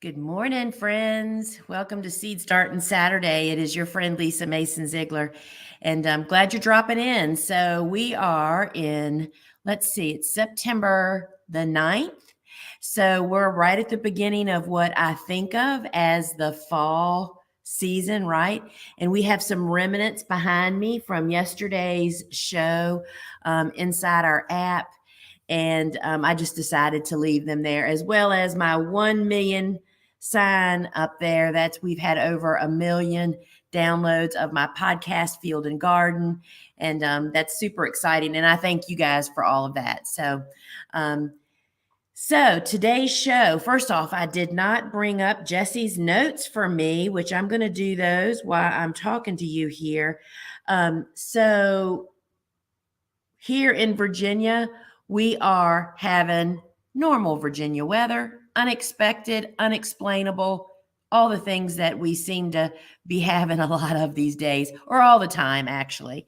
Good morning, friends. Welcome to Seed Starting Saturday. It is your friend Lisa Mason Ziegler, and I'm glad you're dropping in. So we are in, let's see, it's September the 9th. So we're right at the beginning of what I think of as the fall season, right? And we have some remnants behind me from yesterday's show inside our app. And I just decided to leave them there, as well as my 1 million sign up there. We've had over 1 million downloads of my podcast, Field and Garden. And that's super exciting. And I thank you guys for all of that. So today's show, first off, I did not bring up Jesse's notes for me, which I'm going to do those while I'm talking to you here. So here in Virginia, we are having normal Virginia weather, unexpected, unexplainable, all the things that we seem to be having a lot of these days, or all the time, actually.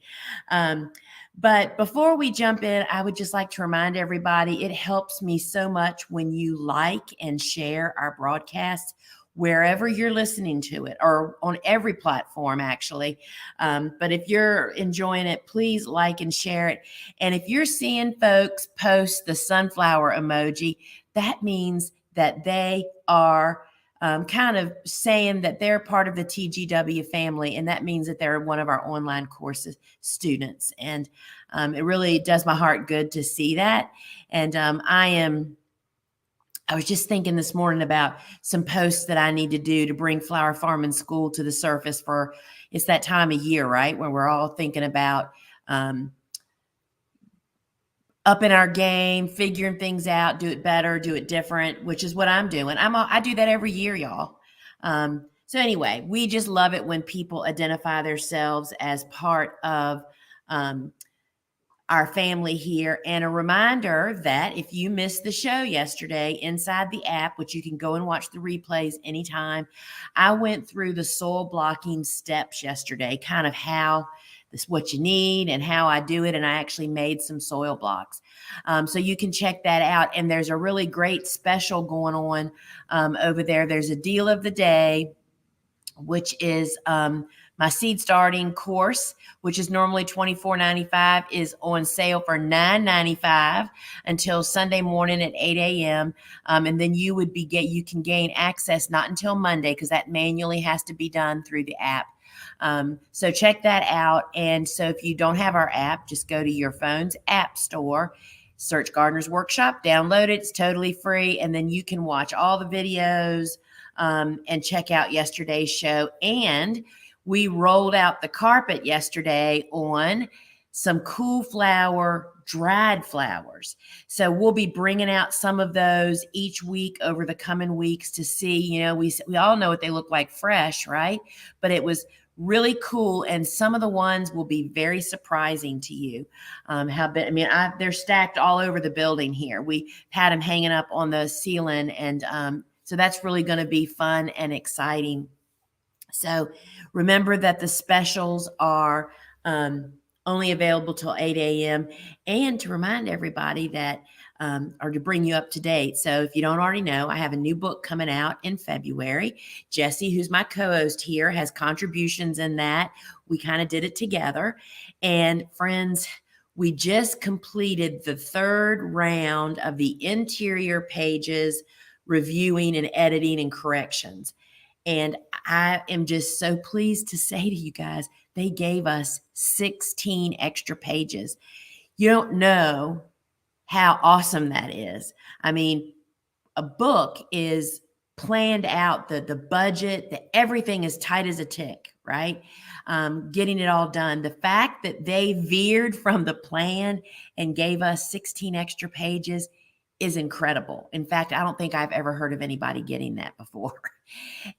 But before we jump in, I would just like to remind everybody, it helps me so much when you like and share our broadcasts wherever you're listening to it, or on every platform, actually. But if you're enjoying it, please like and share it. And if you're seeing folks post the sunflower emoji, that means that they are kind of saying that they're part of the TGW family. And that means that they're one of our online courses students. And it really does my heart good to see that. And I was just thinking this morning about some posts that I need to do to bring flower farming school to the surface it's that time of year, right? When we're all thinking about upping our game, figuring things out, do it better, do it different, which is what I'm doing. I do that every year, y'all. So anyway, we just love it when people identify themselves as part of our family here. And a reminder that if you missed the show yesterday inside the app, which you can go and watch the replays anytime, I went through the soil blocking steps yesterday, kind of how this what you need and how I do it. And I actually made some soil blocks. So you can check that out. And there's a really great special going on over there. There's a deal of the day, which is my seed starting course, which is normally $24.95, is on sale for $9.95 until Sunday morning at 8 a.m. And then you can gain access not until Monday, because that manually has to be done through the app. So check that out. And so if you don't have our app, just go to your phone's app store, search Gardener's Workshop, download it. It's totally free. And then you can watch all the videos and check out yesterday's show. And we rolled out the carpet yesterday on some cool flower, dried flowers. So we'll be bringing out some of those each week over the coming weeks to see, we all know what they look like fresh, right? But it was really cool. And some of the ones will be very surprising to you. They're stacked all over the building here. We had them hanging up on the ceiling, and so that's really going to be fun and exciting. So remember that the specials are only available till 8 a.m. And to remind everybody that, or to bring you up to date. So if you don't already know, I have a new book coming out in February. Jesse, who's my co-host here, has contributions in that. We kind of did it together. And friends, we just completed the third round of the interior pages, reviewing and editing and corrections. And I am just so pleased to say to you guys, they gave us 16 extra pages. You don't know how awesome that is. I mean, a book is planned out, the budget, everything is tight as a tick, right? Getting it all done. The fact that they veered from the plan and gave us 16 extra pages is incredible. In fact, I don't think I've ever heard of anybody getting that before.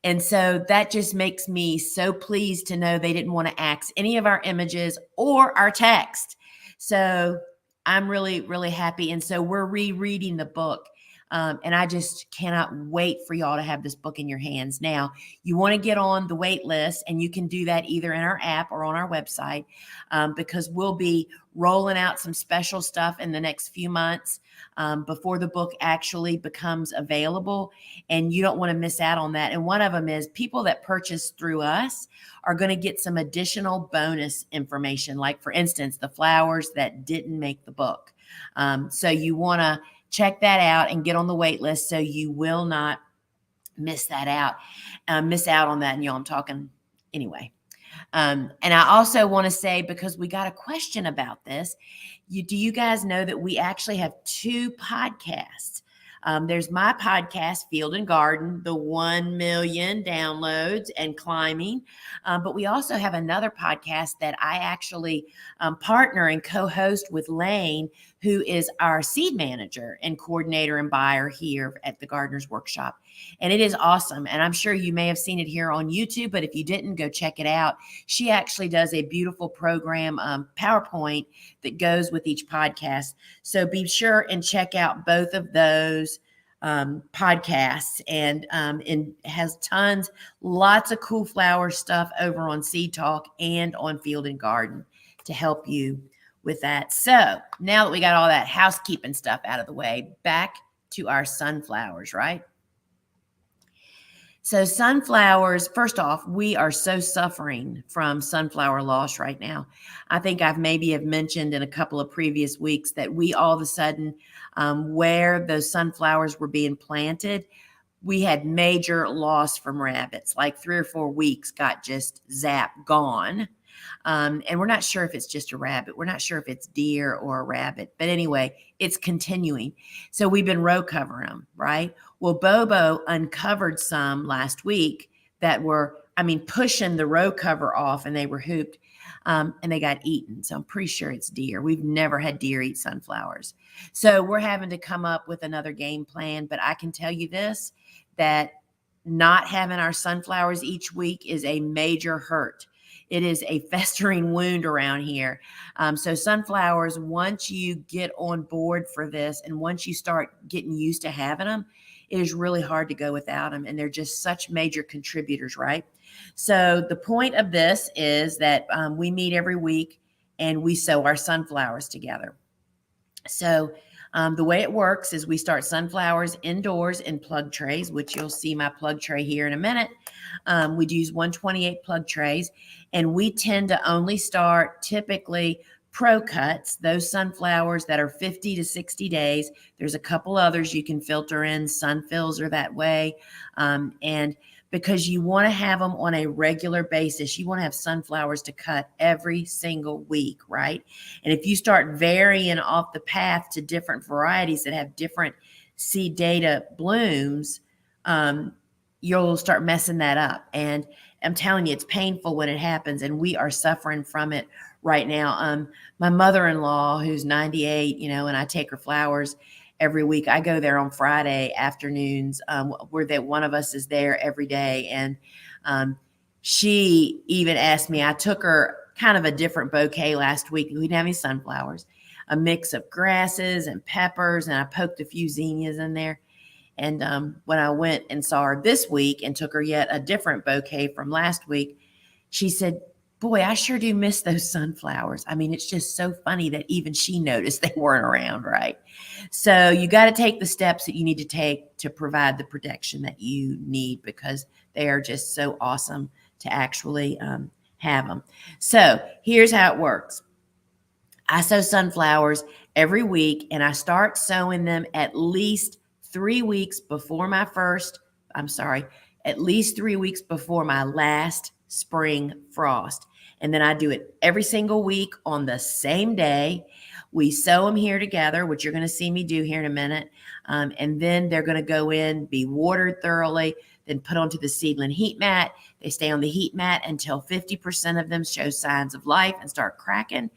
And so that just makes me so pleased to know they didn't want to axe any of our images or our text. So I'm really, really happy. And so we're rereading the book And I just cannot wait for y'all to have this book in your hands. Now, you want to get on the wait list, and you can do that either in our app or on our website, because we'll be rolling out some special stuff in the next few months before the book actually becomes available. And you don't want to miss out on that. And one of them is people that purchase through us are going to get some additional bonus information, like, for instance, the flowers that didn't make the book. So you want to check that out and get on the wait list so you will not miss out on that. And I'm talking anyway. And I also want to say, because we got a question about this, do you guys know that we actually have 2 podcasts? There's my podcast, Field and Garden, the 1 million downloads and climbing. But we also have another podcast that I actually partner and co-host with Lane, who is our seed manager and coordinator and buyer here at the Gardener's Workshop. And it is awesome. And I'm sure you may have seen it here on YouTube, but if you didn't, go check it out. She actually does a beautiful program, PowerPoint, that goes with each podcast. So be sure and check out both of those podcasts, and has lots of cool flower stuff over on Seed Talk and on Field and Garden to help you with that. So now that we got all that housekeeping stuff out of the way, back to our sunflowers, right? So sunflowers, first off, we are so suffering from sunflower loss right now. I think I've maybe mentioned in a couple of previous weeks that we all of a sudden, where those sunflowers were being planted, we had major loss from rabbits, like 3 or 4 weeks got just gone. And we're not sure if it's just a rabbit. We're not sure if it's deer or a rabbit. But anyway, it's continuing. So we've been row covering them, right? Well, Bobo uncovered some last week that were, pushing the row cover off, and they were hooped, and they got eaten. So I'm pretty sure it's deer. We've never had deer eat sunflowers. So we're having to come up with another game plan. But I can tell you this, that not having our sunflowers each week is a major hurt. It is a festering wound around here. So sunflowers, once you get on board for this, and once you start getting used to having them, it is really hard to go without them. And they're just such major contributors, right? So the point of this is that we meet every week and we sow our sunflowers together. So the way it works is we start sunflowers indoors in plug trays, which you'll see my plug tray here in a minute. We'd use 128 plug trays, and we tend to only start typically pro cuts, those sunflowers that are 50 to 60 days. There's a couple others you can filter in. Sunfills are that way. And because you want to have them on a regular basis, you want to have sunflowers to cut every single week, right? And if you start varying off the path to different varieties that have different seed data blooms, you'll start messing that up. And I'm telling you, it's painful when it happens, and we are suffering from it right now. My mother-in-law, who's 98, and I take her flowers every week. I go there on Friday afternoons, where that one of us is there every day. And she even asked me, I took her kind of a different bouquet last week. We didn't have any sunflowers, a mix of grasses and peppers, and I poked a few zinnias in there. And when I went and saw her this week and took her yet a different bouquet from last week, she said, boy, I sure do miss those sunflowers. It's just so funny that even she noticed they weren't around, right? So you got to take the steps that you need to take to provide the protection that you need, because they are just so awesome to actually have them. So here's how it works. I sow sunflowers every week, and I start sowing them at least 3 weeks before at least 3 weeks before my last spring frost. And then I do it every single week on the same day. We sow them here together, which you're going to see me do here in a minute. And then they're going to go in, be watered thoroughly, then put onto the seedling heat mat. They stay on the heat mat until 50% of them show signs of life and start cracking.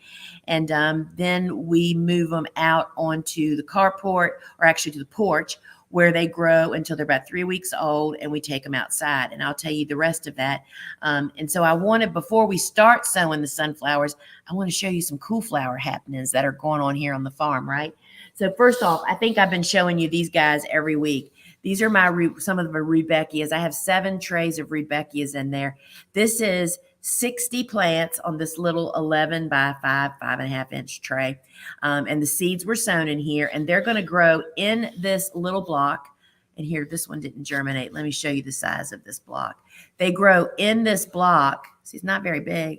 And then we move them out onto the carport, or actually to the porch, where they grow until they're about 3 weeks old, and we take them outside. And I'll tell you the rest of that. And so before we start sowing the sunflowers, I want to show you some cool flower happenings that are going on here on the farm, right? So first off, I think I've been showing you these guys every week. These are some of the Rudbeckias. I have 7 trays of Rudbeckias in there. This is 60 plants on this little 11 by 5.5 inch tray. And the seeds were sown in here, and they're going to grow in this little block. And here, this one didn't germinate. Let me show you the size of this block. They grow in this block. See, it's not very big,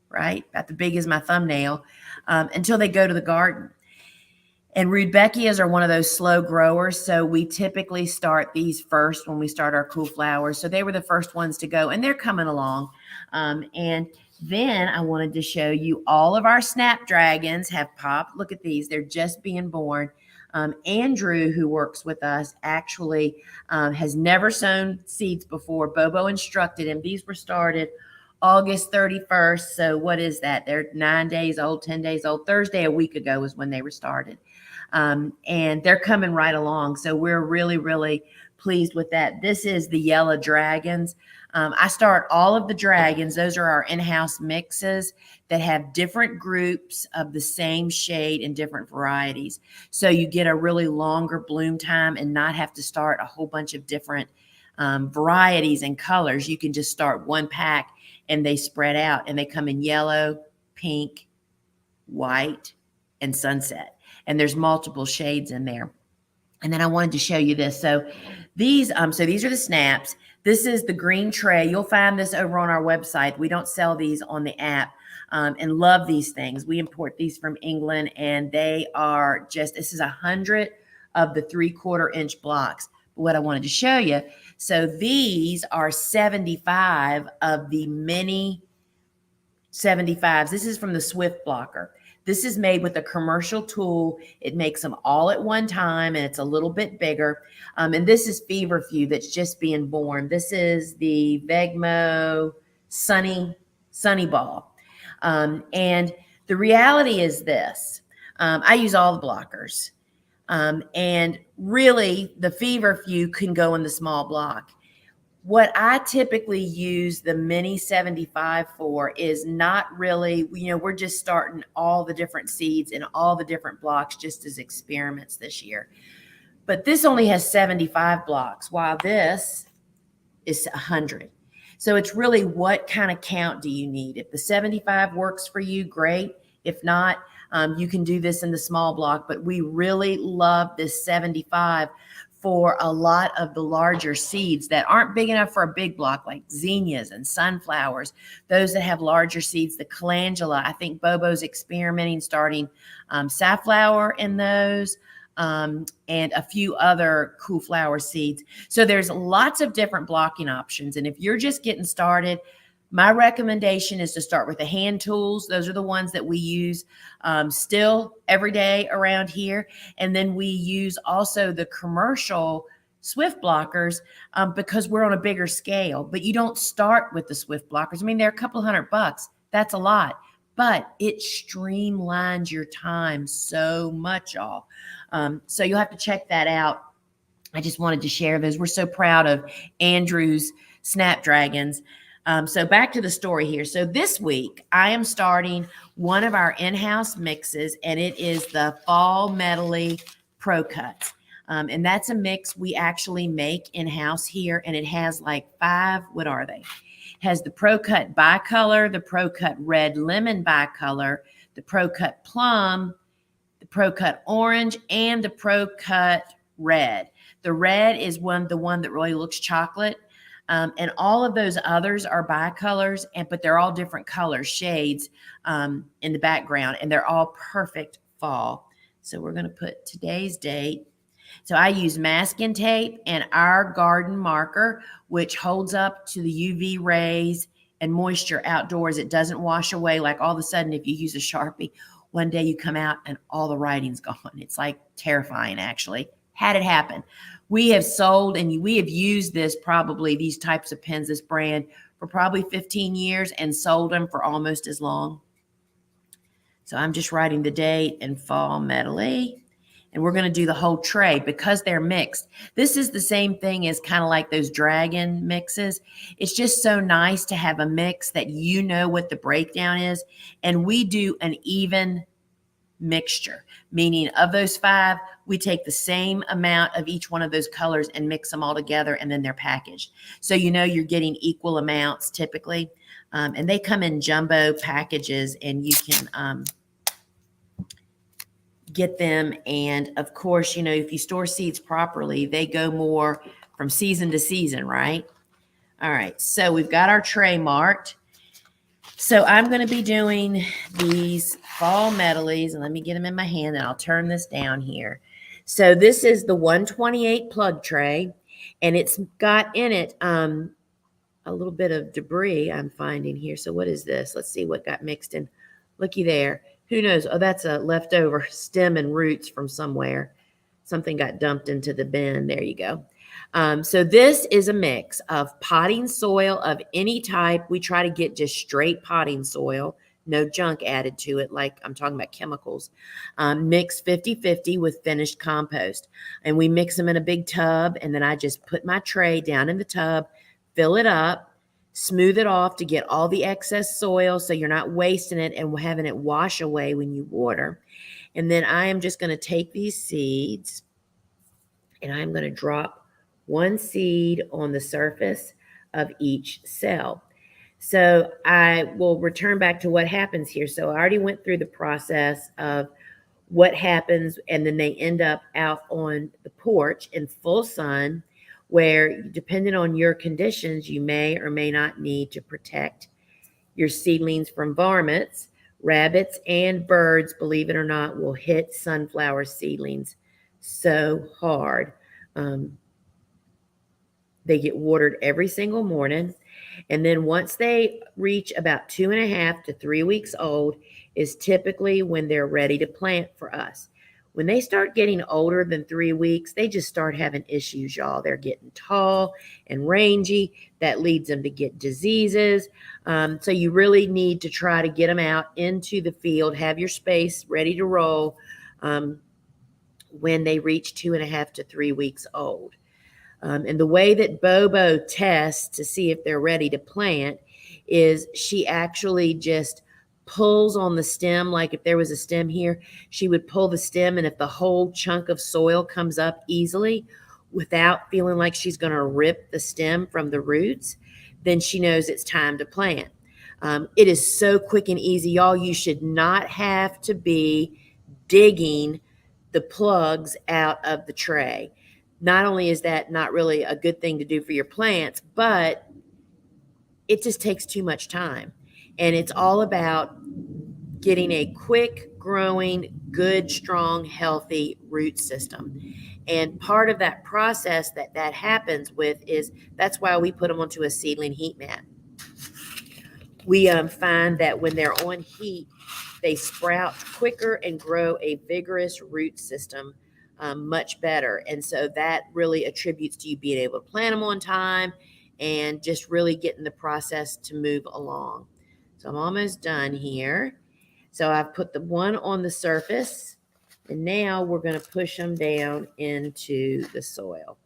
right? About the big as my thumbnail, until they go to the garden. And Rudbeckias are one of those slow growers, so we typically start these first when we start our cool flowers. So they were the first ones to go, and they're coming along. And then I wanted to show you all of our snapdragons have popped. Look at these. They're just being born. Andrew, who works with us, actually has never sown seeds before. Bobo instructed him. These were started August 31st. So what is that? They're 9 days old, 10 days old. Thursday, a week ago, was when they were started. And they're coming right along. So we're really, really pleased with that. This is the yellow dragons. I start all of the dragons. Those are our in-house mixes that have different groups of the same shade and different varieties. So you get a really longer bloom time and not have to start a whole bunch of different varieties and colors. You can just start one pack and they spread out, and they come in yellow, pink, white, and sunset. And there's multiple shades in there. And then I wanted to show you this. So these are the snaps. This is the green tray. You'll find this over on our website. We don't sell these on the app, and love these things. We import these from England, and they are this is 100 of the 3/4 inch blocks. But what I wanted to show you, so these are 75 of the mini 75s. This is from the Swift Blocker. This is made with a commercial tool. It makes them all at one time, and it's a little bit bigger. And this is Feverfew that's just being born. This is the Vegmo Sunny Ball. And the reality is this. I use all the blockers. And really, the Feverfew can go in the small block. What I typically use the mini 75 for is not really, we're just starting all the different seeds in all the different blocks just as experiments this year. But this only has 75 blocks, while this is 100. So it's really, what kind of count do you need? If the 75 works for you, great. If not, you can do this in the small block. But we really love this 75 for a lot of the larger seeds that aren't big enough for a big block, like zinnias and sunflowers, those that have larger seeds, the calendula. I think Bobo's experimenting starting safflower in those, and a few other cool flower seeds. So there's lots of different blocking options. And if you're just getting started, my recommendation is to start with the hand tools. Those are the ones that we use still every day around here. And then we use also the commercial Swift blockers because we're on a bigger scale. But you don't start with the Swift blockers. I mean, they're a couple $100. That's a lot. But it streamlines your time so much, y'all. So you'll have to check that out. I just wanted to share those. We're so proud of Andrew's Snapdragons. So back to the story here. So this week, I am starting one of our in-house mixes, and it is the Fall Medley Pro Cuts. And that's a mix we actually make in-house here, and it has like 5, what are they? It has the Pro Cut Bicolor, the Pro Cut Red Lemon Bicolor, the Pro Cut Plum, the Pro Cut Orange, and the Pro Cut Red. The red is the one that really looks chocolate. And all of those others are bicolors, but they're all different colors, shades in the background, and they're all perfect fall. So we're going to put today's date. So I use masking tape and our garden marker, which holds up to the UV rays and moisture outdoors. It doesn't wash away. Like all of a sudden, if you use a Sharpie, one day you come out and all the writing's gone. It's like terrifying, actually. Had it happen. We have sold and we have used these types of pens, this brand, for probably 15 years and sold them for almost as long. So I'm just writing the date and Fall Medley. And we're going to do the whole tray because they're mixed. This is the same thing as kind of like those dragon mixes. It's just so nice to have a mix that you know what the breakdown is. And we do an even mixture, meaning of those 5, we take the same amount of each one of those colors and mix them all together, and then they're packaged. So you're getting equal amounts typically. And they come in jumbo packages, and you can get them. And of course, if you store seeds properly, they go more from season to season, right? All right, so we've got our tray marked. So I'm going to be doing these fall medleys, and let me get them in my hand, and I'll turn this down here. So this is the 128 plug tray, and it's got in it a little bit of debris I'm finding here. So what is this? Let's see what got mixed in. Looky there. Who knows? Oh, that's a leftover stem and roots from somewhere. Something got dumped into the bin. There you go. So this is a mix of potting soil of any type. We try to get just straight potting soil, no junk added to it, like I'm talking about chemicals. Mix 50-50 with finished compost. And we mix them in a big tub, and then I just put my tray down in the tub, fill it up, smooth it off to get all the excess soil so you're not wasting it and having it wash away when you water. And then I am just going to take these seeds, and I'm going to drop one seed on the surface of each cell. So I will return back to what happens here. So I already went through the process of what happens, and then they end up out on the porch in full sun, where depending on your conditions, you may or may not need to protect your seedlings from varmints. Rabbits and birds, believe it or not, will hit sunflower seedlings so hard. They get watered every single morning. And then once they reach about 2.5 to 3 weeks old is typically when they're ready to plant for us. When they start getting older than 3 weeks, they just start having issues, y'all. They're getting tall and rangy. That leads them to get diseases. So you really need to try to get them out into the field, have your space ready to roll when they reach 2.5 to 3 weeks old. And the way that Bobo tests to see if they're ready to plant is she actually just pulls on the stem. Like if there was a stem here, she would pull the stem, and if the whole chunk of soil comes up easily without feeling like she's going to rip the stem from the roots, then she knows it's time to plant. It is so quick and easy, y'all. You should not have to be digging the plugs out of the tray. Not only is that not really a good thing to do for your plants, but it just takes too much time. And it's all about getting a quick growing, good, strong, healthy root system. And part of that process that happens with is that's why we put them onto a seedling heat mat. We find that when they're on heat, they sprout quicker and grow a vigorous root system much better. And so that really attributes to you being able to plant them on time and just really getting the process to move along. So I'm almost done here. So I've put the one on the surface, and now we're going to push them down into the soil.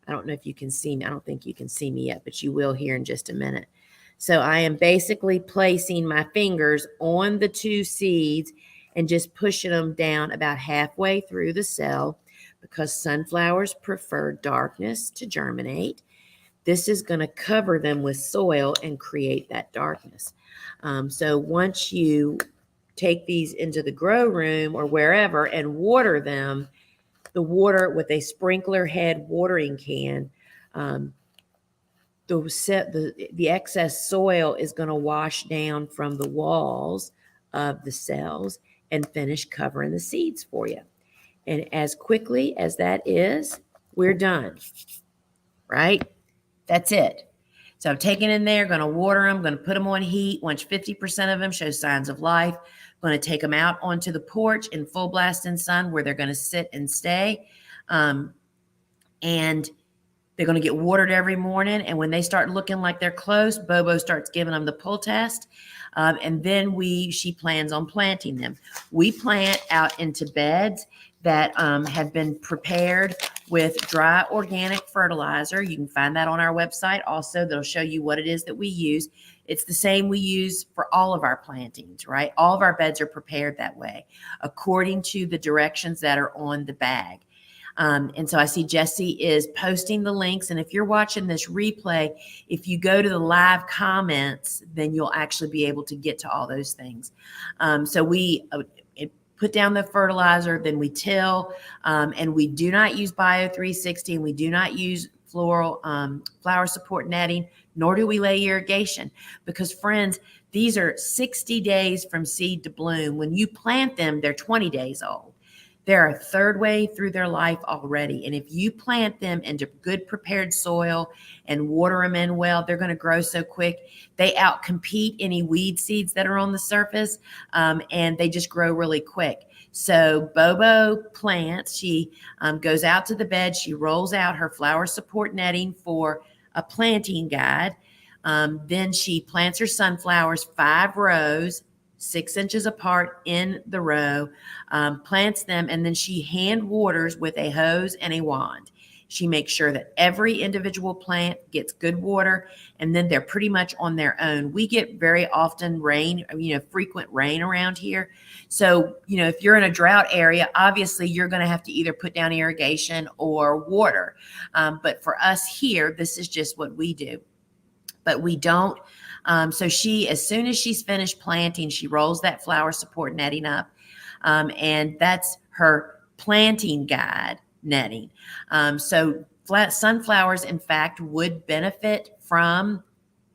I don't know if you can see me. I don't think you can see me yet, but you will here in just a minute. So I am basically placing my fingers on the 2 seeds and just pushing them down about halfway through the cell, because sunflowers prefer darkness to germinate. This is going to cover them with soil and create that darkness. So once you take these into the grow room or wherever and water them, the water with a sprinkler head watering can, the excess soil is going to wash down from the walls of the cells and finish covering the seeds for you. And as quickly as that is, we're done, right? That's it. So I'm taking in there, going to water them, going to put them on heat. Once 50% of them show signs of life, I'm going to take them out onto the porch in full blasting sun where they're going to sit and stay. And they're going to get watered every morning. And when they start looking like they're close, Bobo starts giving them the pull test. And then she plans on planting them. We plant out into beds that have been prepared with dry organic fertilizer. You can find that on our website. Also, that'll show you what it is that we use. It's the same we use for all of our plantings, right? All of our beds are prepared that way according to the directions that are on the bag. And so I see Jesse is posting the links. And if you're watching this replay, if you go to the live comments, then you'll actually be able to get to all those things. So we put down the fertilizer, then we till, and we do not use Bio 360, and we do not use flower support netting, nor do we lay irrigation, because friends, these are 60 days from seed to bloom. When you plant them, they're 20 days old. They're a third way through their life already. And if you plant them into good prepared soil and water them in well, they're going to grow so quick. They outcompete any weed seeds that are on the surface, and they just grow really quick. So Bobo plants, she goes out to the bed, she rolls out her flower support netting for a planting guide. Then she plants her sunflowers 5 rows, 6 inches apart in the row, plants them, and then she hand waters with a hose and a wand. She makes sure that every individual plant gets good water, and then they're pretty much on their own. We get very often rain, frequent rain around here. So, if you're in a drought area, obviously you're going to have to either put down irrigation or water. But for us here, this is just what we do. But we don't. So as soon as she's finished planting, she rolls that flower support netting up. And that's her planting guide netting. So sunflowers, in fact, would benefit from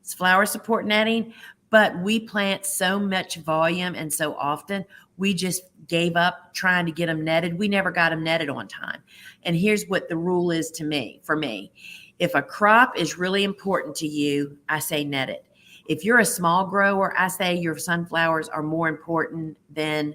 flower support netting, but we plant so much volume and so often, we just gave up trying to get them netted. We never got them netted on time. And here's what the rule is for me. If a crop is really important to you, I say net it. If you're a small grower, I say your sunflowers are more important than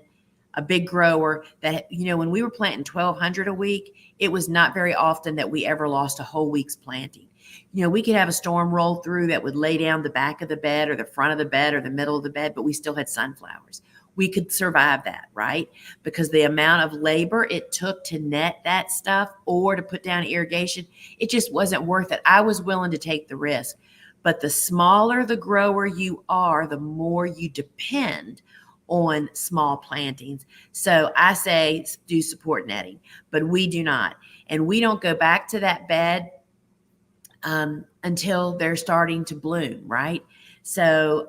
a big grower. That, when we were planting 1,200 a week, it was not very often that we ever lost a whole week's planting. We could have a storm roll through that would lay down the back of the bed or the front of the bed or the middle of the bed, but we still had sunflowers. We could survive that, right? Because the amount of labor it took to net that stuff or to put down irrigation, it just wasn't worth it. I was willing to take the risk. But the smaller the grower you are, the more you depend on small plantings. So I say do support netting, but we do not. And we don't go back to that bed until they're starting to bloom, right? So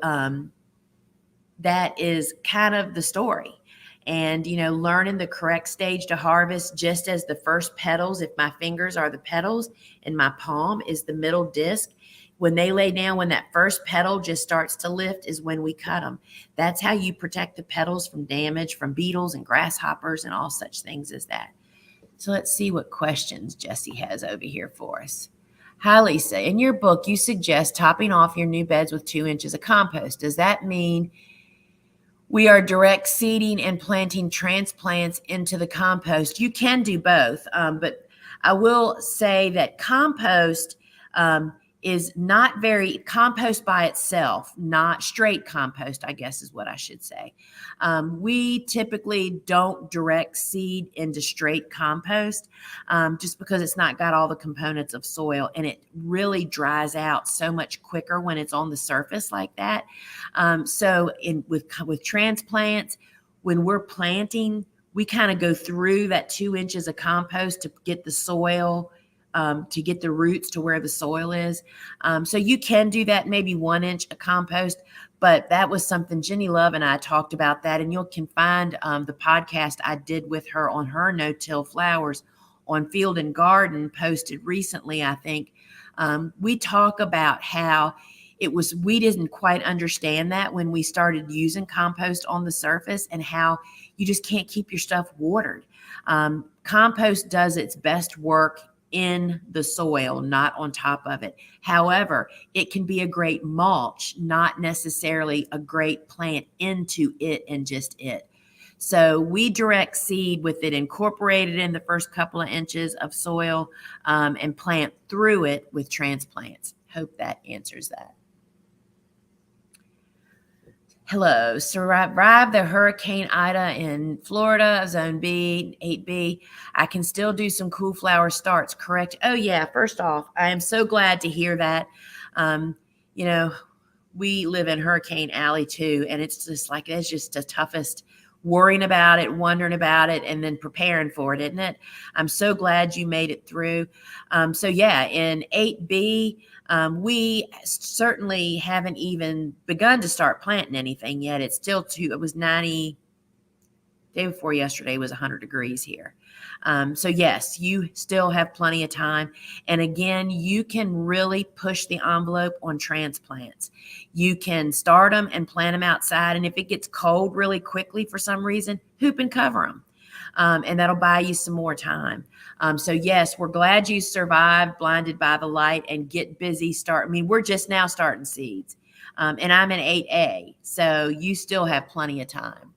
that is kind of the story. And, learning the correct stage to harvest, just as the first petals, if my fingers are the petals and my palm is the middle disc, when they lay down, when that first petal just starts to lift is when we cut them. That's how you protect the petals from damage from beetles and grasshoppers and all such things as that. So let's see what questions Jesse has over here for us. Hi, Lisa. In your book, you suggest topping off your new beds with 2 inches of compost. Does that mean we are direct seeding and planting transplants into the compost? You can do both, but I will say that compost is not compost by itself, not straight compost, I guess is what I should say. We typically don't direct seed into straight compost just because it's not got all the components of soil, and it really dries out so much quicker when it's on the surface like that. So with transplants, when we're planting, we kind of go through that 2 inches of compost to get the soil, to get the roots to where the soil is. So you can do that, maybe 1 inch of compost, but that was something Jenny Love and I talked about that. And you can find the podcast I did with her on her no-till flowers on Field and Garden, posted recently, I think. We talk about how we didn't quite understand that when we started using compost on the surface, and how you just can't keep your stuff watered. Compost does its best work in the soil, not on top of it. However, it can be a great mulch, not necessarily a great plant into it and just it. So we direct seed with it incorporated in the first couple of inches of soil, and plant through it with transplants. Hope that answers that. Hello. Survived the Hurricane Ida in Florida, Zone B, 8B. I can still do some cool flower starts, correct? Oh, yeah. First off, I am so glad to hear that. we live in Hurricane Alley too, and it's just like it's just the toughest worrying about it, wondering about it, and then preparing for it, isn't it? I'm so glad you made it through. So yeah, in 8B, we certainly haven't even begun to start planting anything yet. It's still it was 90, day before yesterday was 100 degrees here. So yes, you still have plenty of time. And again, you can really push the envelope on transplants. You can start them and plant them outside. And if it gets cold really quickly for some reason, hoop and cover them. And that'll buy you some more time. So yes, we're glad you survived blinded by the light and get busy. We're just now starting seeds. And I'm in 8A, so you still have plenty of time.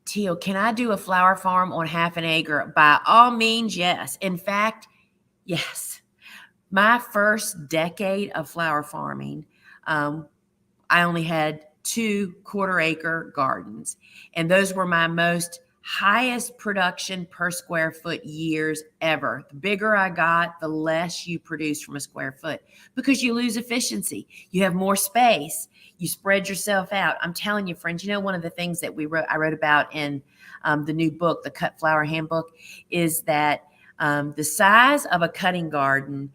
Teal, can I do a flower farm on half an acre? By all means, yes. In fact, yes. My first decade of flower farming, I only had 2 quarter-acre gardens, and those were my most highest production per square foot years ever. The bigger I got, the less you produce from a square foot because you lose efficiency. You have more space. You spread yourself out. I'm telling you, friends, one of the things that I wrote about in the new book, the Cut Flower Handbook, is that the size of a cutting garden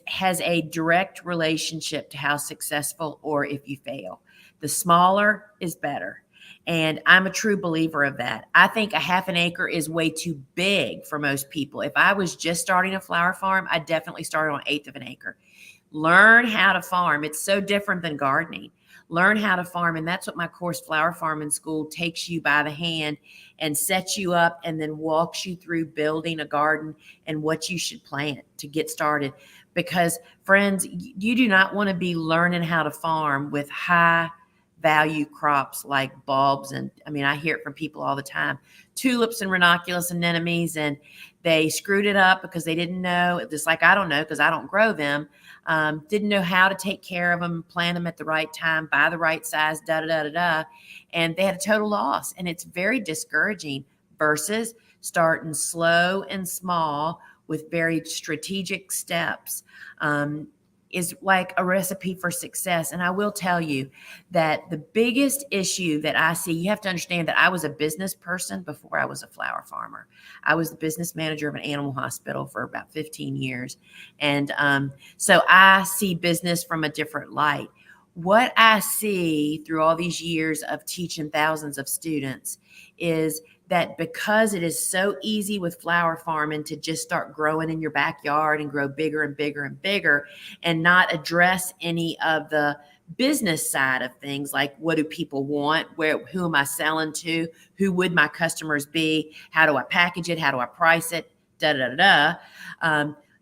has a direct relationship to how successful or if you fail. The smaller is better. And I'm a true believer of that. I think a half an acre is way too big for most people. If I was just starting a flower farm, I'd definitely start on 1/8 of an acre. Learn how to farm. It's so different than gardening. Learn how to farm. And that's what my course, Flower Farming School, takes you by the hand and sets you up and then walks you through building a garden and what you should plant to get started. Because, friends, you do not want to be learning how to farm with high value crops like bulbs. And I hear it from people all the time, tulips and ranunculus anemones, and they screwed it up because they didn't know, just like I don't know because I don't grow them, didn't know how to take care of them, plant them at the right time, buy the right size, and they had a total loss. And it's very discouraging versus starting slow and small with very strategic steps. Is like a recipe for success. And I will tell you that the biggest issue that I see, you have to understand that I was a business person before I was a flower farmer. I was the business manager of an animal hospital for about 15 years. And so I see business from a different light. What I see through all these years of teaching thousands of students is that because it is so easy with flower farming to just start growing in your backyard and grow bigger and bigger and bigger and not address any of the business side of things, like what do people want? Who am I selling to? Who would my customers be? How do I package it? How do I price it?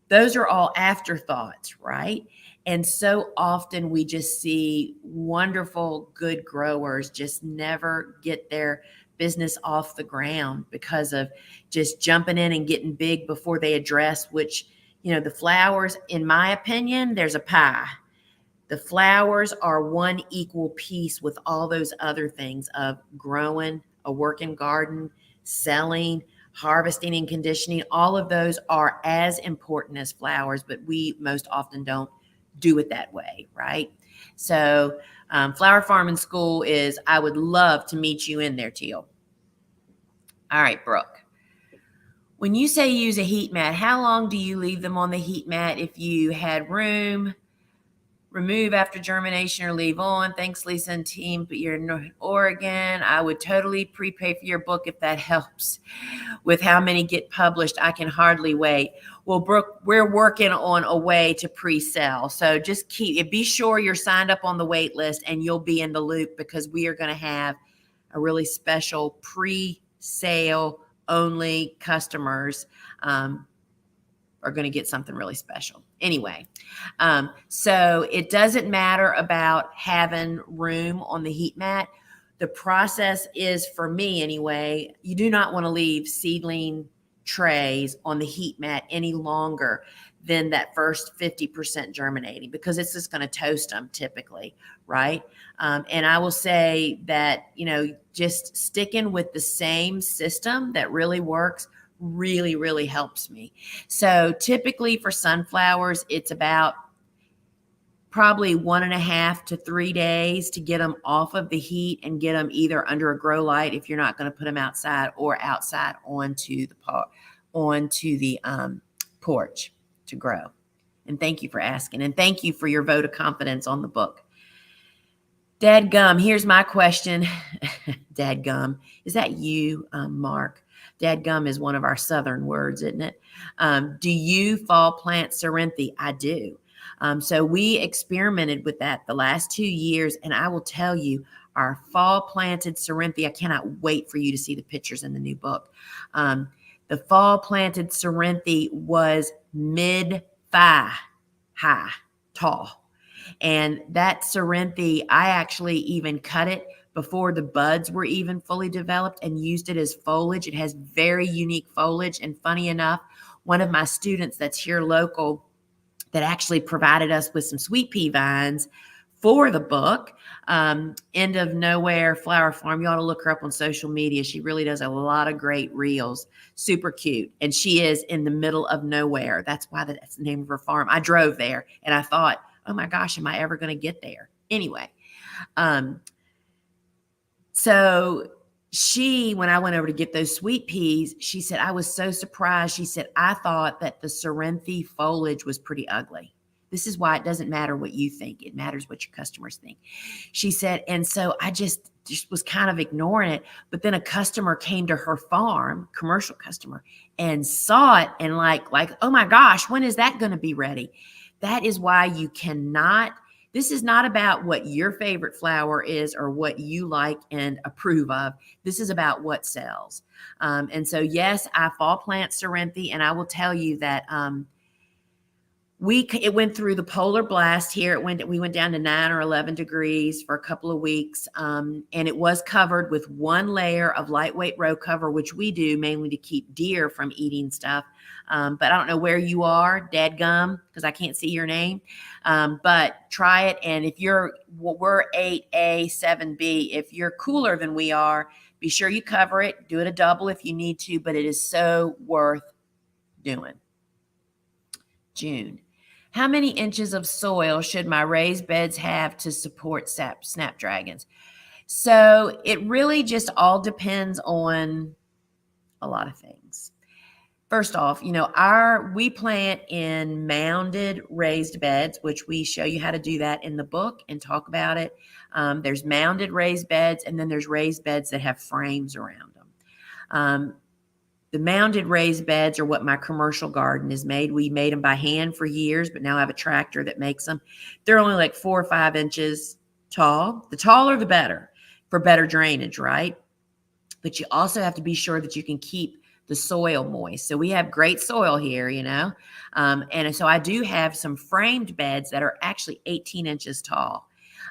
Those are all afterthoughts, right? And so often we just see wonderful, good growers just never get their business off the ground because of just jumping in and getting big before they address the flowers, in my opinion, there's a pie. The flowers are one equal piece with all those other things of growing a working garden, selling, harvesting and conditioning. All of those are as important as flowers, but we most often don't do it that way, right? So Flower Farming School I would love to meet you in there, Teal. All right, Brooke. When you say use a heat mat, how long do you leave them on the heat mat if you had room? Remove after germination or leave on? Thanks, Lisa and team, but you're in Oregon. I would totally prepay for your book if that helps. With how many get published, I can hardly wait. Well, Brooke, we're working on a way to pre-sell. So just be sure you're signed up on the wait list and you'll be in the loop because we are going to have a really special pre-sale only customers are going to get something really special. Anyway, so it doesn't matter about having room on the heat mat. The process is, for me anyway, you do not want to leave seedling trays on the heat mat any longer than that first 50% germinating because it's just going to toast them typically, right? And I will say that, just sticking with the same system that really works really, really helps me. So typically for sunflowers, it's about probably 1.5 to 3 days to get them off of the heat and get them either under a grow light if you're not going to put them outside, or outside onto the porch to grow. And thank you for asking. And thank you for your vote of confidence on the book. Dadgum, here's my question. Dadgum, is that you, Mark? Dadgum is one of our southern words, isn't it? Do you fall plant Cerinthy? I do. So we experimented with that the last 2 years, and I will tell you, our fall planted Cerinthy, I cannot wait for you to see the pictures in the new book. The fall planted Cerinthy was mid-thigh high, tall. And that Cerinthy, I actually even cut it before the buds were even fully developed and used it as foliage. It has very unique foliage. And funny enough, one of my students that's here local that actually provided us with some sweet pea vines for the book, End of Nowhere Flower Farm. You ought to look her up on social media. She really does a lot of great reels. Super cute. And she is in the middle of nowhere. That's why that's the name of her farm. I drove there and I thought, oh my gosh, am I ever going to get there? Anyway, so she, when I went over to get those sweet peas, she said, I was so surprised. She said, I thought that the Cerinthy foliage was pretty ugly. This is why it doesn't matter what you think. It matters what your customers think. She said, and so I just was kind of ignoring it. But then a customer came to her farm, commercial customer, and saw it and like, oh my gosh, when is that going to be ready? That is why you cannot, this is not about what your favorite flower is or what you like and approve of. This is about what sells. And so, yes, I fall plant Cerinthy, and I will tell you that it went through the polar blast here. We went down to 9 or 11 degrees for a couple of weeks, and it was covered with one layer of lightweight row cover, which we do mainly to keep deer from eating stuff. But I don't know where you are, dadgum, because I can't see your name. But try it, and if we're 8A, 7B. If you're cooler than we are, be sure you cover it. Do it a double if you need to, but it is so worth doing. June. How many inches of soil should my raised beds have to support snapdragons? So it really just all depends on a lot of things. First off, we plant in mounded raised beds, which we show you how to do that in the book and talk about it. There's mounded raised beds, and then there's raised beds that have frames around them. The mounded raised beds are what my commercial garden is made. We made them by hand for years, but now I have a tractor that makes them. They're only like 4 or 5 inches tall. The taller, the better, for better drainage, right? But you also have to be sure that you can keep the soil moist. So we have great soil here, and so I do have some framed beds that are actually 18 inches tall.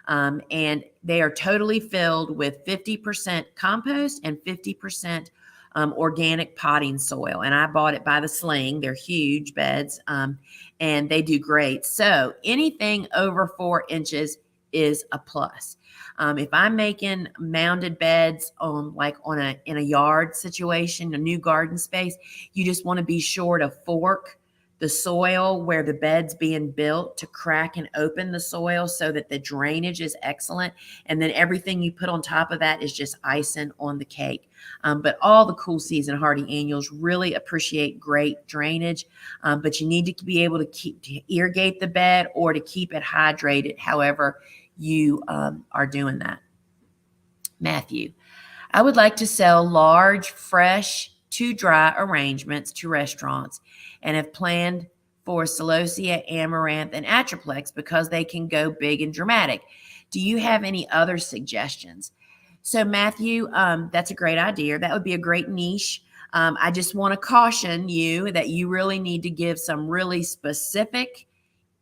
And they are totally filled with 50% compost and 50% organic potting soil. And I bought it by the sling. They're huge beds, and they do great. So anything over 4 inches is a plus. If I'm making mounded beds in a yard situation, a new garden space, you just want to be sure to fork the soil where the bed's being built, to crack and open the soil so that the drainage is excellent. And then everything you put on top of that is just icing on the cake. But all the cool season hardy annuals really appreciate great drainage, but you need to be able to irrigate the bed or to keep it hydrated, however you are doing that. Matthew, I would like to sell large, fresh to dry arrangements to restaurants and have planned for celosia, amaranth, and atriplex because they can go big and dramatic. Do you have any other suggestions? So Matthew, that's a great idea. That would be a great niche. I just want to caution you that you really need to give some really specific,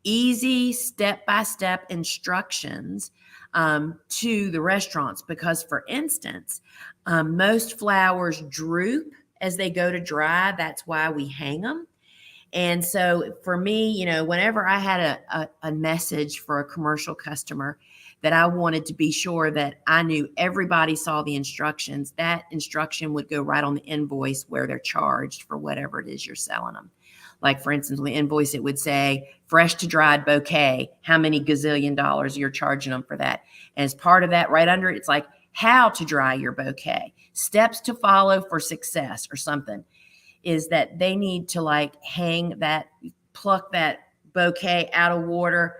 easy step-by-step instructions to the restaurants, because, for instance, most flowers droop as they go to dry. That's why we hang them. And so for me, whenever I had a message for a commercial customer that I wanted to be sure that I knew everybody saw the instructions. That instruction would go right on the invoice where they're charged for whatever it is you're selling them. Like, for instance, on the invoice, it would say fresh to dried bouquet, how many gazillion dollars you're charging them for that. And as part of that, right under it, it's like how to dry your bouquet, steps to follow for success or something, is that they need to like hang that, pluck that bouquet out of water,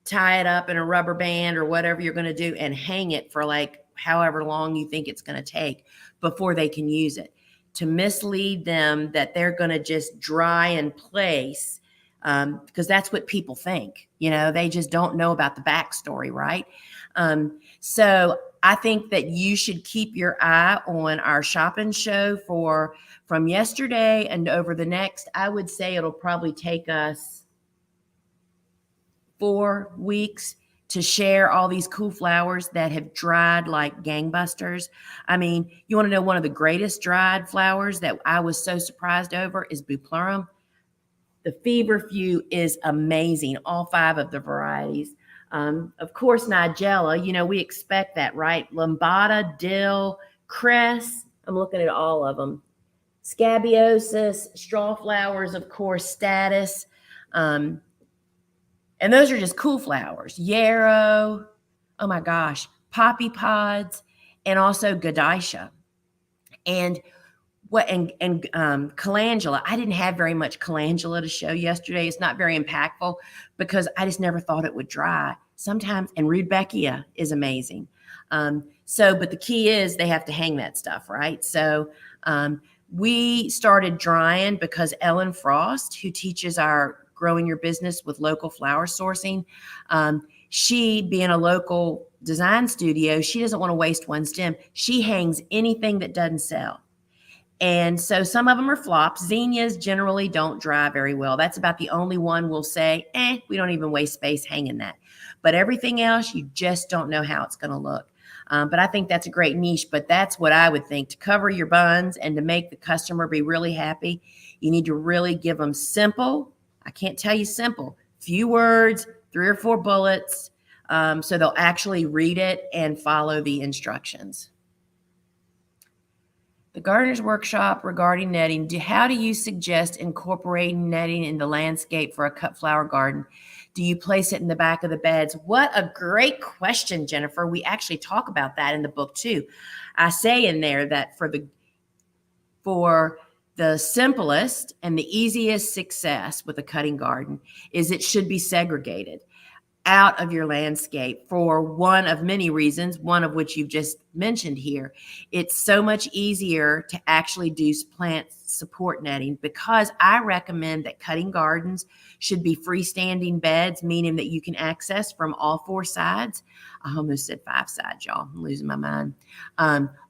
tie it up in a rubber band or whatever you're going to do, and hang it for like however long you think it's going to take before they can use it, to mislead them that they're going to just dry in place, because that's what people think. They just don't know about the backstory, right? So I think that you should keep your eye on our shop and show from yesterday and over the next, I would say it'll probably take us 4 weeks to share all these cool flowers that have dried like gangbusters. I mean, you want to know one of the greatest dried flowers that I was so surprised over is Bupleurum. The feverfew is amazing, all 5 of the varieties. Of course, Nigella, we expect that, right? Lambada, dill, cress. I'm looking at all of them. Scabiosus, straw flowers, of course, status. And those are just cool flowers. Yarrow, oh my gosh, poppy pods, and also Godicia. And calendula. I didn't have very much calendula to show yesterday. It's not very impactful because I just never thought it would dry. Sometimes, and Rudbeckia is amazing. But the key is they have to hang that stuff, right? So we started drying because Ellen Frost, who teaches our Growing Your Business with Local Flower Sourcing, she, being a local design studio, she doesn't want to waste one stem. She hangs anything that doesn't sell. And so some of them are flops. Zinnias generally don't dry very well. That's about the only one we'll say, we don't even waste space hanging that. But everything else, you just don't know how it's going to look. But I think that's a great niche. But that's what I would think. To cover your buns and to make the customer be really happy, you need to really give them simple. I can't tell you simple. Few words, 3 or 4 bullets, so they'll actually read it and follow the instructions. The Gardener's Workshop regarding netting. How do you suggest incorporating netting in the landscape for a cut flower garden? Do you place it in the back of the beds? What a great question, Jennifer. We actually talk about that in the book too. I say in there that for the simplest and the easiest success with a cutting garden is it should be segregated out of your landscape for one of many reasons, one of which you've just mentioned here. It's so much easier to actually do plant support netting, because I recommend that cutting gardens should be freestanding beds, meaning that you can access from all 4 sides. I almost said 5 sides, y'all. I'm losing my mind.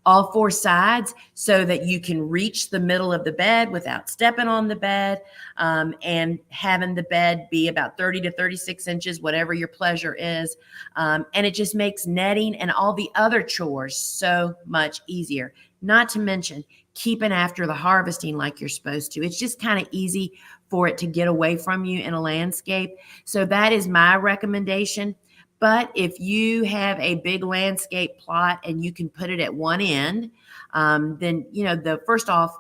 All 4 sides, so that you can reach the middle of the bed without stepping on the bed, and having the bed be about 30 to 36 inches, whatever your pleasure is. And it just makes netting and all the other chores so much easier. Not to mention keeping after the harvesting like you're supposed to. It's just kind of easy for it to get away from you in a landscape. So that is my recommendation. But if you have a big landscape plot and you can put it at one end, then, first off,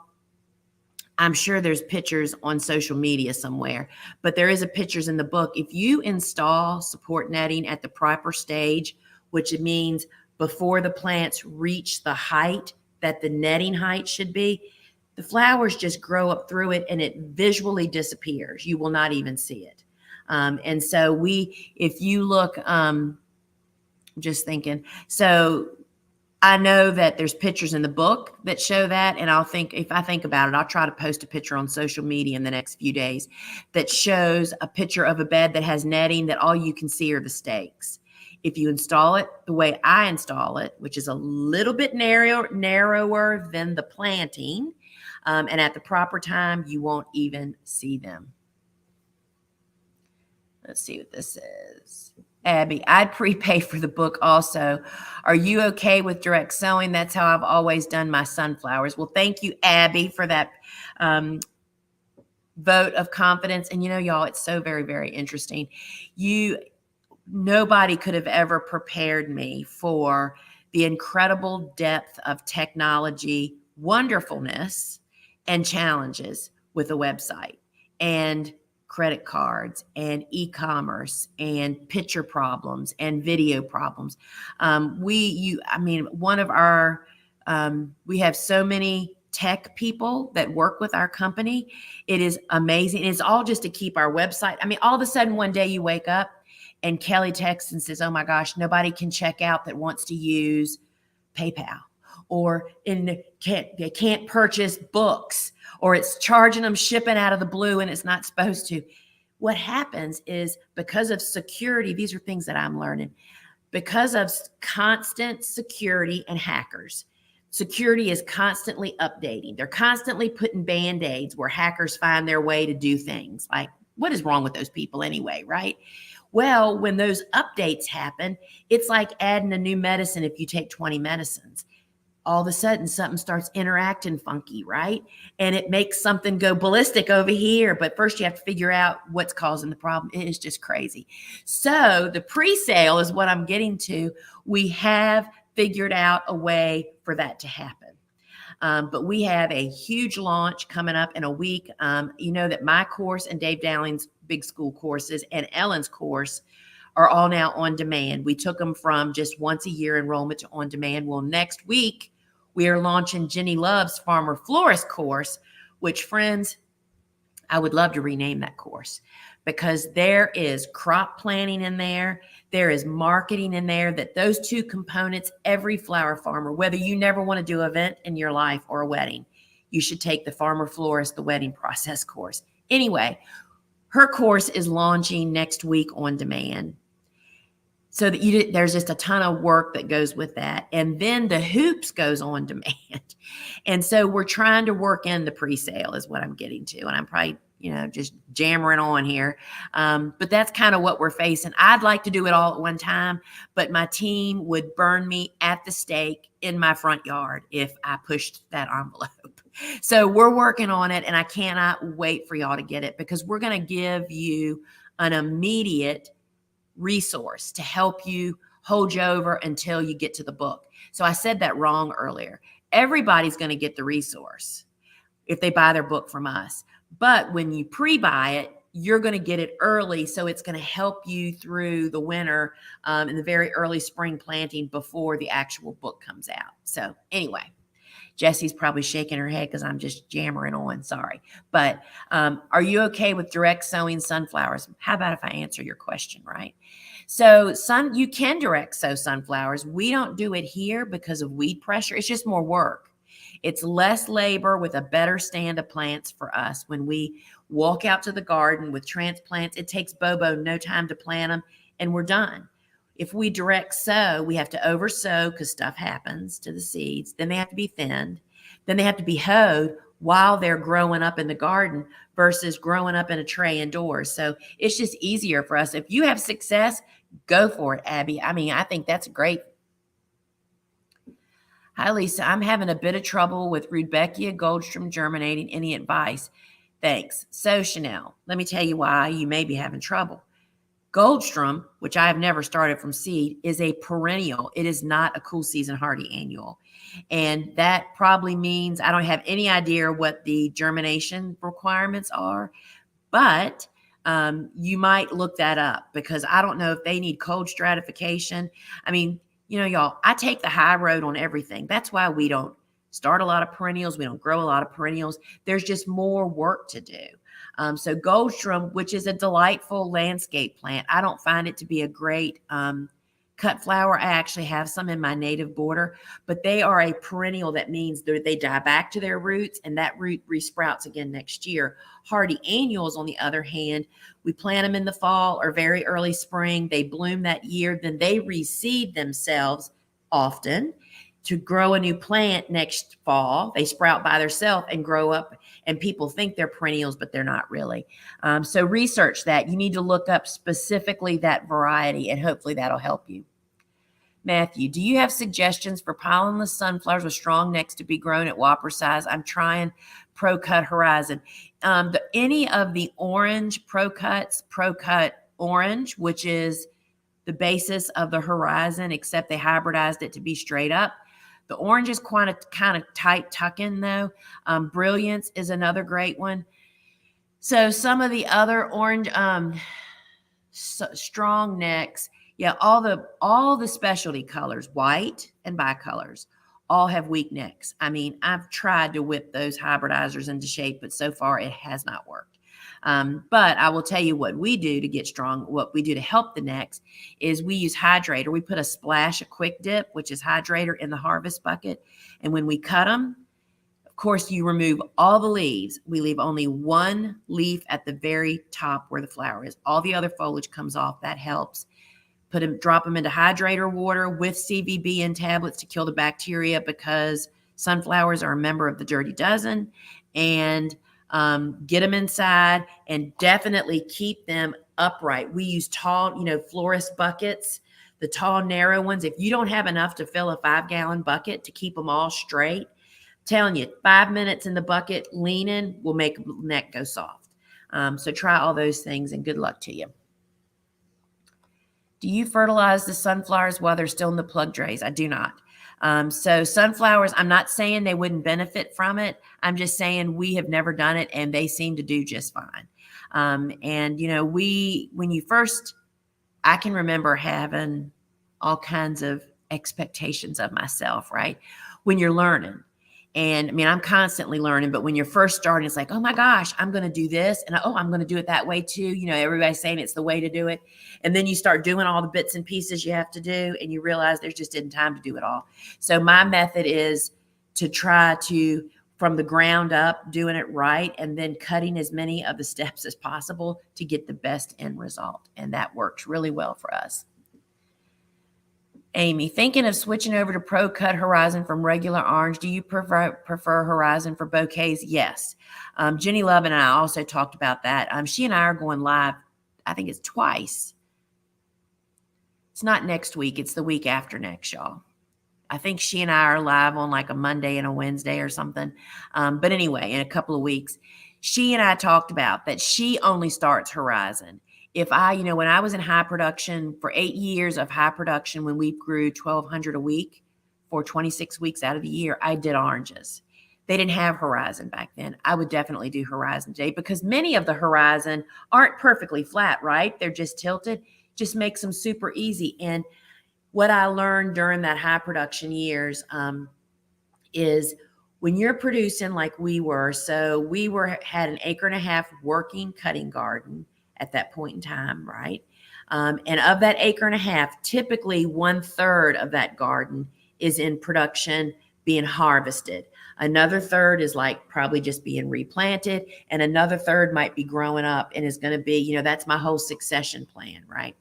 I'm sure there's pictures on social media somewhere, but there is pictures in the book. If you install support netting at the proper stage, which it means before the plants reach the height that the netting height should be, the flowers just grow up through it and it visually disappears. You will not even see it. And so if you look, just thinking, so I know that there's pictures in the book that show that. And if I think about it, I'll try to post a picture on social media in the next few days that shows a picture of a bed that has netting that all you can see are the stakes. If you install it the way I install it, which is a little bit narrower than the planting, and at the proper time, you won't even see them. Let's see what this is. Abby, I'd prepay for the book also. Are you okay with direct sowing? That's how I've always done my sunflowers. Well, thank you, Abby, for that vote of confidence. And y'all, it's so very, very interesting. nobody could have ever prepared me for the incredible depth of technology, wonderfulness, and challenges with a website and credit cards and e-commerce and picture problems and video problems. One of our, we have so many tech people that work with our company. It is amazing. It's all just to keep our website. I mean, all of a sudden one day you wake up and Kelly texts and says, "Oh my gosh, nobody can check out that wants to use PayPal, or they can't purchase books, or it's charging them shipping out of the blue and it's not supposed to." What happens is, because of security, these are things that I'm learning, because of constant security and hackers. Security is constantly updating. They're constantly putting band-aids where hackers find their way to do things. Like, what is wrong with those people anyway, right? Well, when those updates happen, it's like adding a new medicine if you take 20 medicines. All of a sudden, something starts interacting funky, right? And it makes something go ballistic over here. But first, you have to figure out what's causing the problem. It is just crazy. So the pre-sale is what I'm getting to. We have figured out a way for that to happen. But we have a huge launch coming up in a week. You know that my course and Dave Dowling's Big School courses and Ellen's course are all now on demand. We took them from just once a year enrollment to on demand. Well, next week, we are launching Jenny Love's Farmer Florist course, which, friends, I would love to rename that course, because there is crop planning in there. There is marketing in there, that those two components, every flower farmer, whether you never want to do an event in your life or a wedding, you should take the Farmer Florist, the wedding process course. Anyway, her course is launching next week on demand. So that there's just a ton of work that goes with that. And then the hoops goes on demand. And so we're trying to work in the pre-sale is what I'm getting to. And I'm probably, just jammering on here. But that's kind of what we're facing. I'd like to do it all at one time, but my team would burn me at the stake in my front yard if I pushed that envelope. So we're working on it, and I cannot wait for y'all to get it, because we're going to give you an immediate resource to help you hold you over until you get to the book. So I said that wrong earlier. Everybody's going to get the resource if they buy their book from us. But when you pre-buy it, you're going to get it early. So it's going to help you through the winter and the very early spring planting before the actual book comes out. So anyway, Jessie's probably shaking her head because I'm just jammering on. Sorry. But are you okay with direct sowing sunflowers? How about if I answer your question, right? So you can direct sow sunflowers. We don't do it here because of weed pressure. It's just more work. It's less labor with a better stand of plants for us. When we walk out to the garden with transplants, it takes Bobo no time to plant them, and we're done. If we direct sow, we have to over sow because stuff happens to the seeds. Then they have to be thinned. Then they have to be hoed while they're growing up in the garden versus growing up in a tray indoors. So it's just easier for us. If you have success, go for it, Abby. I mean, I think that's great. Hi, Lisa. I'm having a bit of trouble with Rudbeckia Goldstrom germinating. Any advice? Thanks. So, Chanel, let me tell you why you may be having trouble. Goldstrom, which I have never started from seed, is a perennial. It is not a cool season hardy annual. And that probably means I don't have any idea what the germination requirements are, but you might look that up, because I don't know if they need cold stratification. I mean, y'all, I take the high road on everything. That's why we don't start a lot of perennials. We don't grow a lot of perennials. There's just more work to do. So Goldstrom, which is a delightful landscape plant, I don't find it to be a great cut flower. I actually have some in my native border, but they are a perennial. That means they die back to their roots, and that root resprouts again next year. Hardy annuals, on the other hand, we plant them in the fall or very early spring. They bloom that year, then they reseed themselves often to grow a new plant next fall. They sprout by themselves and grow up, and people think they're perennials, but they're not really. So research that. You need to look up specifically that variety, and hopefully that'll help you. Matthew, do you have suggestions for pollenless sunflowers with strong necks to be grown at whopper size? I'm trying Pro Cut Horizon. Any of the orange Pro Cut Orange, which is the basis of the horizon, except they hybridized it to be straight up. The orange is kind of tight tuck-in though. Brilliance is another great one. So some of the other orange strong necks, yeah, all the specialty colors, white and bicolors, all have weak necks. I mean, I've tried to whip those hybridizers into shape, but so far it has not worked. But I will tell you what we do to get strong, what we do to help the necks is we use hydrator. We put a splash of quick dip, which is hydrator, in the harvest bucket. And when we cut them, of course, you remove all the leaves. We leave only one leaf at the very top where the flower is. All the other foliage comes off. That helps. Drop them into hydrator water with CVB tablets to kill the bacteria, because sunflowers are a member of the dirty dozen. And get them inside and definitely keep them upright. We use tall, florist buckets, the tall, narrow ones. If you don't have enough to fill a 5-gallon bucket to keep them all straight, telling you, 5 minutes in the bucket leaning will make the neck go soft. So try all those things and good luck to you. Do you fertilize the sunflowers while they're still in the plug trays? I do not. So sunflowers, I'm not saying they wouldn't benefit from it. I'm just saying we have never done it and they seem to do just fine. And I can remember having all kinds of expectations of myself, right? When you're learning. And I mean, I'm constantly learning, but when you're first starting, it's like, oh my gosh, I'm going to do this. And I'm going to do it that way too. Everybody's saying it's the way to do it. And then you start doing all the bits and pieces you have to do, and you realize there's just isn't time to do it all. So my method is to try to, from the ground up, doing it right, and then cutting as many of the steps as possible to get the best end result. And that works really well for us. Amy, thinking of switching over to Pro Cut Horizon from regular orange. Do you prefer Horizon for bouquets? Yes. Jenny Love and I also talked about that. She and I are going live, I think it's twice. It's not next week. It's the week after next, y'all. I think she and I are live on like a Monday and a Wednesday or something. But anyway, in a couple of weeks, she and I talked about that she only starts Horizon. If when I was in high production for 8 years of high production, when we grew 1,200 a week for 26 weeks out of the year, I did oranges. They didn't have Horizon back then. I would definitely do Horizon today because many of the Horizon aren't perfectly flat, right? They're just tilted, just makes them super easy. And what I learned during that high production years is when you're producing like we were, so we had an 1.5 acre working cutting garden at that point in time, right? And of that 1.5 acres, typically 1/3 of that garden is in production being harvested. Another third is like probably just being replanted, and another third might be growing up and is going to be, that's my whole succession plan, right?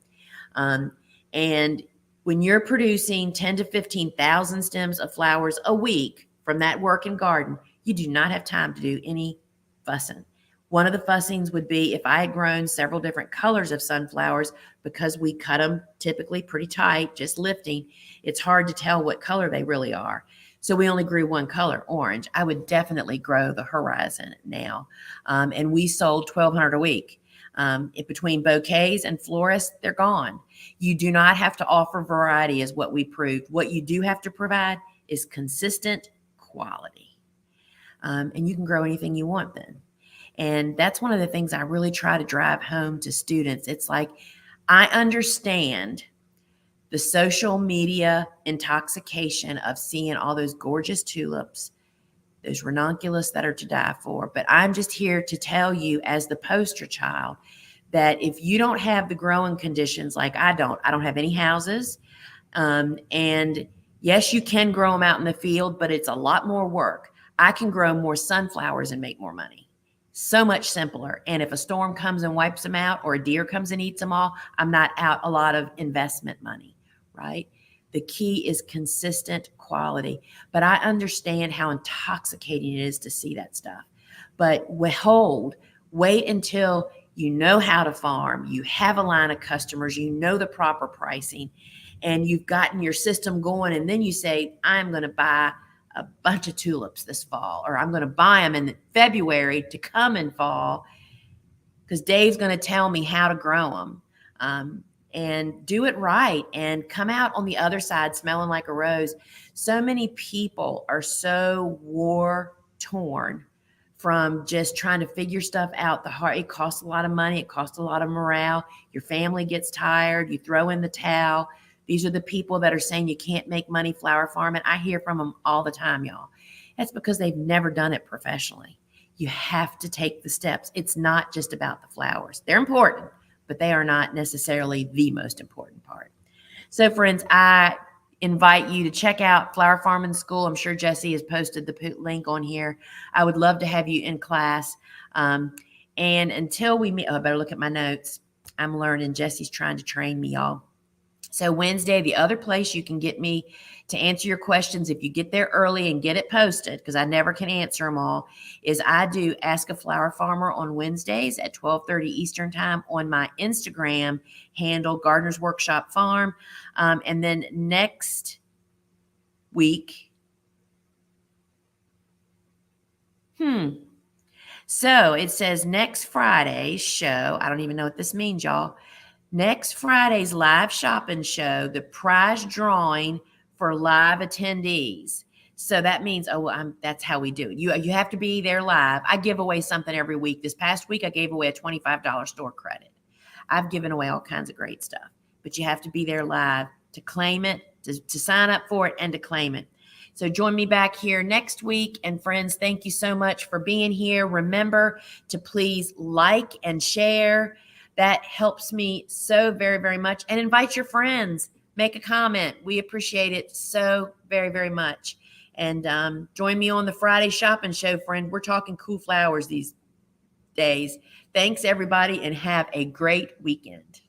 And when you're producing 10 to 15,000 stems of flowers a week from that working garden, you do not have time to do any fussing. One of the fussings would be if I had grown several different colors of sunflowers, because we cut them typically pretty tight, just lifting, it's hard to tell what color they really are. So we only grew one color, orange. I would definitely grow the Horizon now. And we sold 1,200 a week. Between bouquets and florists, they're gone. You do not have to offer variety is what we proved. What you do have to provide is consistent quality. And you can grow anything you want then. And that's one of the things I really try to drive home to students. It's like, I understand the social media intoxication of seeing all those gorgeous tulips, those ranunculus that are to die for. But I'm just here to tell you, as the poster child, that if you don't have the growing conditions like I don't have any houses. And yes, you can grow them out in the field, but it's a lot more work. I can grow more sunflowers and make more money. So much simpler. And if a storm comes and wipes them out, or a deer comes and eats them all, I'm not out a lot of investment money, right? The key is consistent quality. But I understand how intoxicating it is to see that stuff. But wait until you know how to farm, you have a line of customers, you know the proper pricing, and you've gotten your system going, and then you say, I'm going to buy a bunch of tulips this fall, or I'm going to buy them in February to come in fall because Dave's going to tell me how to grow them. and do it right and come out on the other side smelling like a rose. So many people are so war torn from just trying to figure stuff out. It costs a lot of money. It costs a lot of morale. Your family gets tired. You throw in the towel. These are the people that are saying you can't make money flower farming. I hear from them all the time, y'all. That's because they've never done it professionally. You have to take the steps. It's not just about the flowers. They're important, but they are not necessarily the most important part. So, friends, I invite you to check out Flower Farming School. I'm sure Jesse has posted the link on here. I would love to have you in class. And until we meet, I better look at my notes. I'm learning. Jesse's trying to train me, y'all. So Wednesday, the other place you can get me to answer your questions, if you get there early and get it posted, because I never can answer them all, is I do Ask a Flower Farmer on Wednesdays at 12:30 Eastern Time on my Instagram handle, Gardener's Workshop Farm. And then next week, so it says next Friday's show. I don't even know what this means, y'all. Next Friday's live shopping show, the prize drawing for live attendees. So that means, that's how we do it. You have to be there live. I give away something every week. This past week, I gave away a $25 store credit. I've given away all kinds of great stuff, but you have to be there live to claim it, to sign up for it, and to claim it. So join me back here next week. And friends, thank you so much for being here. Remember to please like and share. That helps me so very, very much. And invite your friends. Make a comment. We appreciate it so very, very much. And join me on the Friday shopping show, friend. We're talking cool flowers these days. Thanks, everybody, and have a great weekend.